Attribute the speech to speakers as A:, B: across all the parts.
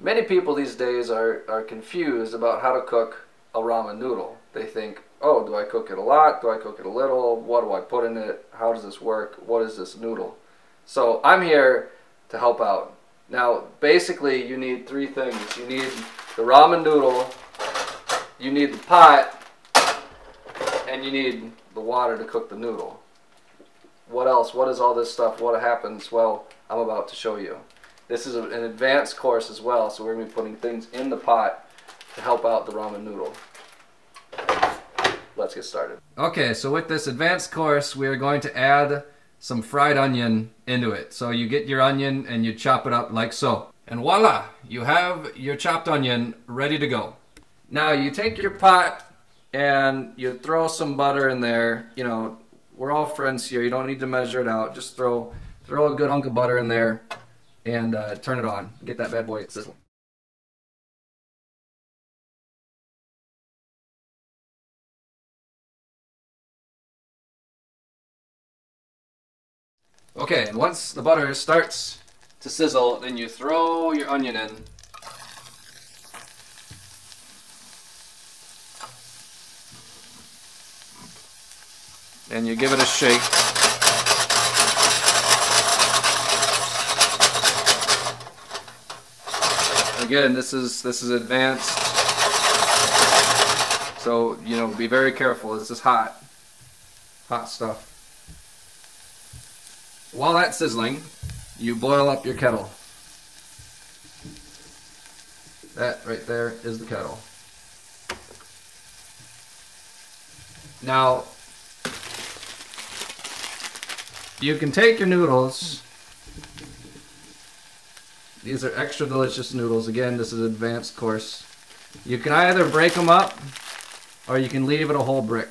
A: Many people these days are confused about how to cook a ramen noodle. They think, oh, do I cook it a lot? Do I cook it a little? What do I put in it? How does this work? What is this noodle? So I'm here to help out. Now, basically, you need three things. You need the ramen noodle, you need the pot, and you need the water to cook the noodle. What else? What is all this stuff? What happens? Well, I'm about to show you. This is an advanced course as well, so we're going to be putting things in the pot to help out the ramen noodle. Let's get started. Okay, so with this advanced course, we are going to add some fried onion into it. So you get your onion and you chop it up like so. And voila, you have your chopped onion ready to go. Now you take your pot and you throw some butter in there. You know, we're all friends here. You don't need to measure it out. Just throw a good hunk of butter in there and turn it on. Get that bad boy sizzling. Okay, and once the butter starts to sizzle, then you throw your onion in. And you give it a shake. Again, this is advanced. So, you know, be very careful. This is hot stuff. While that's sizzling, you boil up your kettle. That right there is the kettle. Now, you can take your noodles. These are extra delicious noodles. Again, this is an advanced course. You can either break them up or you can leave it a whole brick.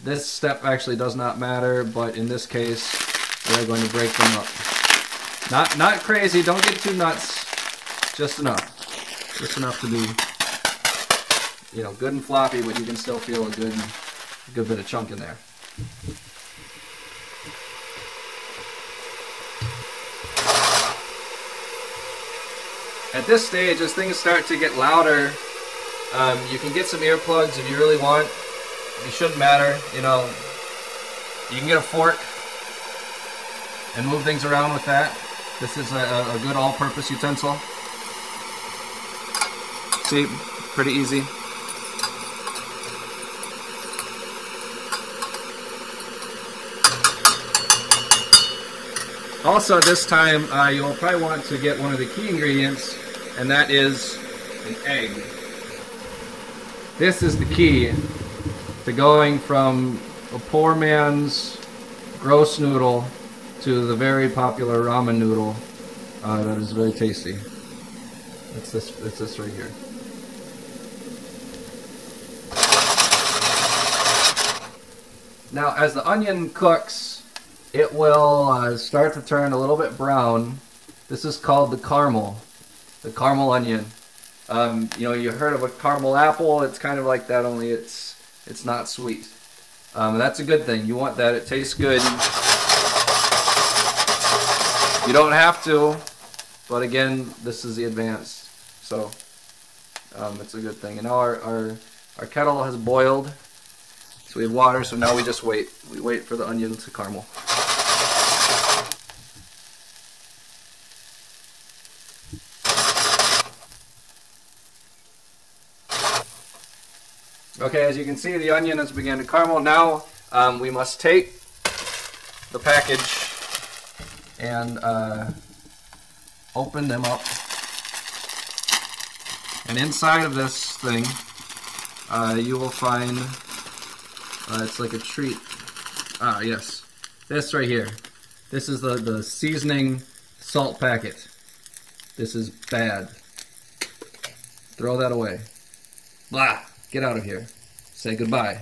A: This step actually does not matter, but in this case, we're going to break them up. Not crazy, don't get too nuts. Just enough. Just enough to be, you know, good and floppy, but you can still feel a good bit of chunk in there. At this stage, as things start to get louder, you can get some earplugs if you really want. It shouldn't matter, you know. You can get a fork and move things around with that. This is a good all-purpose utensil. See, pretty easy. Also, at this time, you'll probably want to get one of the key ingredients, and that is an egg. This is the key to going from a poor man's gross noodle to the very popular ramen noodle that is very tasty. It's this right here. Now, as the onion cooks, it will start to turn a little bit brown. This is called the caramel onion. You know, you heard of a caramel apple. It's kind of like that, only it's not sweet. That's a good thing. You want that. It tastes good. You don't have to, but again, this is the advanced, so it's a good thing. And now our kettle has boiled, so we have water. So now we just wait. We wait for the onion to caramel. Okay, as you can see, the onion has begun to caramel. Now we must take the package and open them up. And inside of this thing, you will find, it's like a treat. Ah, yes. This right here. This is the seasoning salt packet. This is bad. Throw that away. Blah! Get out of here. Say goodbye.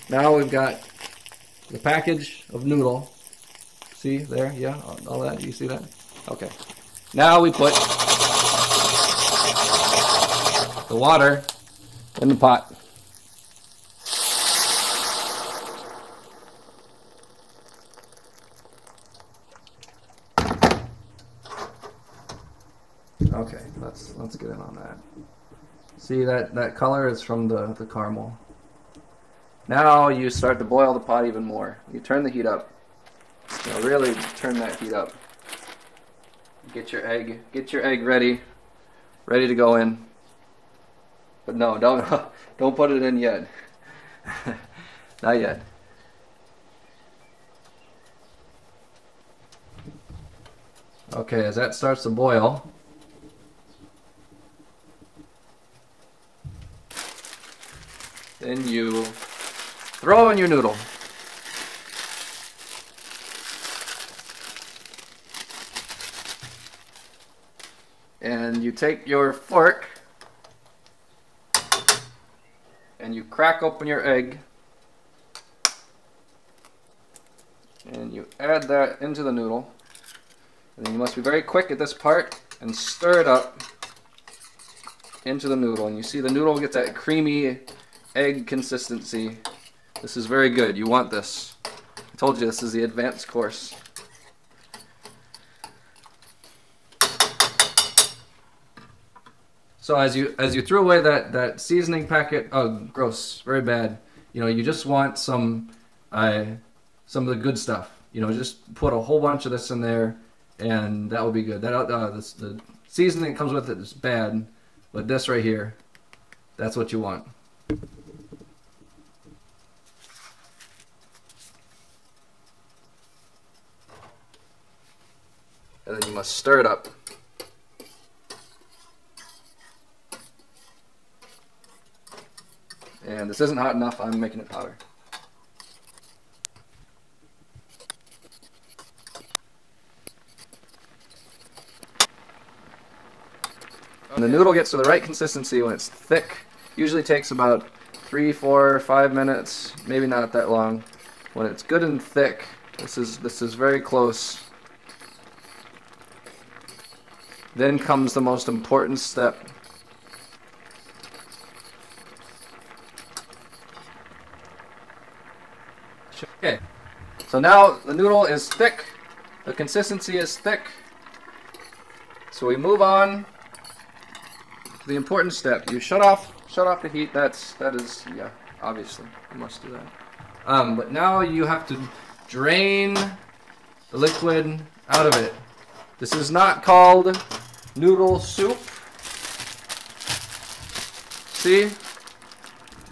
A: Now we've got the package of noodle. See there? Yeah, all that. You see that? Okay. Now we put the water in the pot. Okay, let's get in on that. See that color is from the caramel. Now you start to boil the pot even more. You turn the heat up. You know, really turn that heat up. Get your egg ready to go in. But no, don't put it in yet. Not yet. Okay, as that starts to boil, then you throw in your noodle. And you take your fork and you crack open your egg and you add that into the noodle. And then you must be very quick at this part and stir it up into the noodle. And you see the noodle gets that creamy egg consistency. This is very good. You want this. I told you this is the advanced course. So as you threw away that seasoning packet, oh gross, very bad. You know, you just want some of the good stuff. You know, just put a whole bunch of this in there, and that will be good. The seasoning that comes with it is bad, but this right here, that's what you want. And then you must stir it up. And this isn't hot enough, I'm making it hotter. And the noodle gets to the right consistency when it's thick. Usually takes about 3, 4, 5 minutes, maybe not that long. When it's good and thick, this is very close. Then comes the most important step. Okay, so now the noodle is thick, the consistency is thick, so we move on to the important step. You shut off the heat. That is, yeah, obviously you must do that. But now you have to drain the liquid out of it. This is not called noodle soup. See,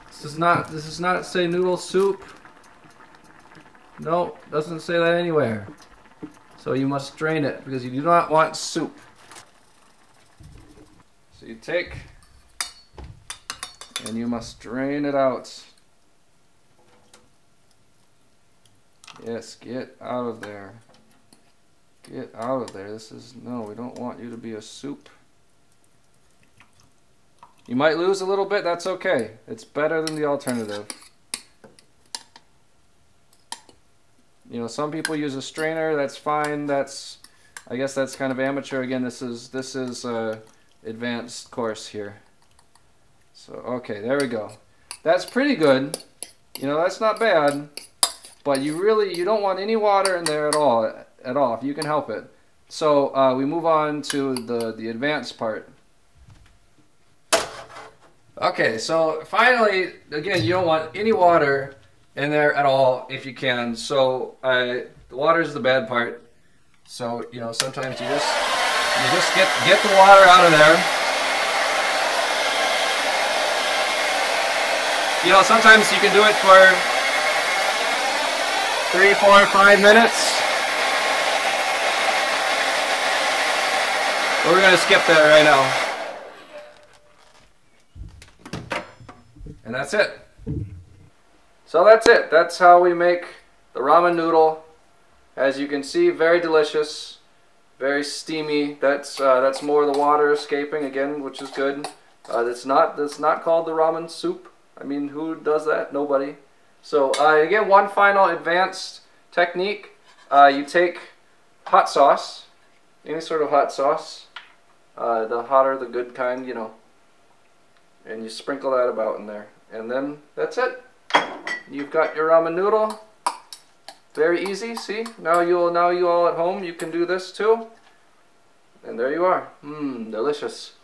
A: this does not say noodle soup. No, doesn't say that anywhere. So you must drain it because you do not want soup. So you take and you must drain it out. Yes, get out of there. Get out of there. No, we don't want you to be a soup. You might lose a little bit, that's okay. It's better than the alternative. You know, some people use a strainer. That's fine. I guess that's kind of amateur. Again, this is advanced course here. So okay, there we go. That's pretty good. You know, that's not bad. But you don't want any water in there at all if you can help it. So we move on to the advanced part. Okay, so finally, again, you don't want any water in there at all if you can. So the water is the bad part. So you know, sometimes you just get the water out of there. You know, sometimes you can do it for 3, 4, 5 minutes. But we're gonna skip that right now. And that's it. So that's it. That's how we make the ramen noodle. As you can see, very delicious, very steamy. That's more of the water escaping again, which is good. That's not called the ramen soup. I mean, who does that? Nobody. So again, one final advanced technique. You take hot sauce, any sort of hot sauce, the hotter, the good kind, you know, and you sprinkle that about in there, and then that's it. You've got your ramen noodle. Very easy. See, now you all at home, you can do this too. And there you are. Mmm, delicious.